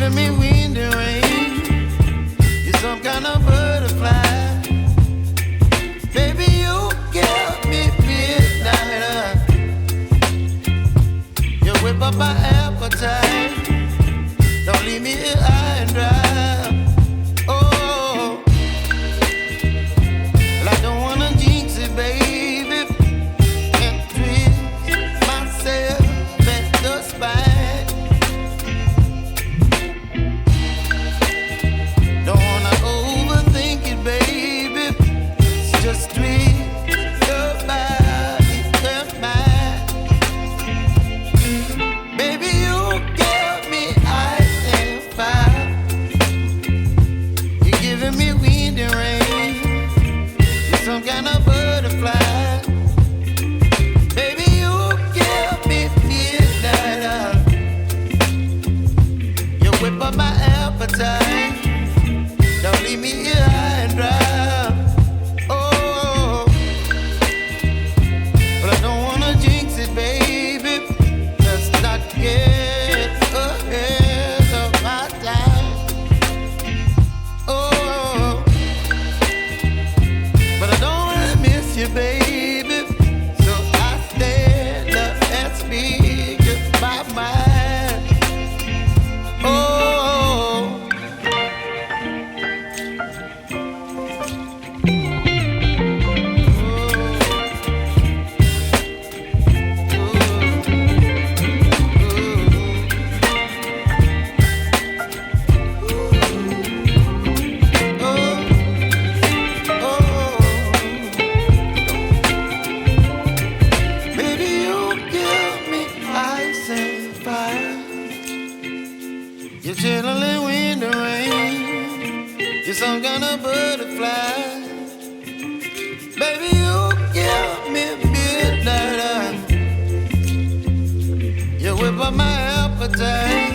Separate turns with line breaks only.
giving me wind and rain. You're some kind of butterfly. Baby, you give me midnight. You whip up my appetite. Don't leave me here high and dry. Oh, well, I don't wanna jinx it, baby, and twist myself at the spine. Don't wanna overthink it, baby. It's just twist your body and mine. Baby, you give me ice and fire. You're giving me wind and rain. You're some kind of butterfly. Baby, you give me midnight. You whip up my appetite. Don't leave me here high and dry. Oh, but I don't wanna jinx it, baby. Let's not get ahead of my time. Oh, but I don't wanna miss you, baby. So I stand up and speak my mind. Oh. Baby, you give me ice and fire. You're chilling wind and rain. You're some kind of butterfly. Baby, you give me midnight. You whip up my appetite.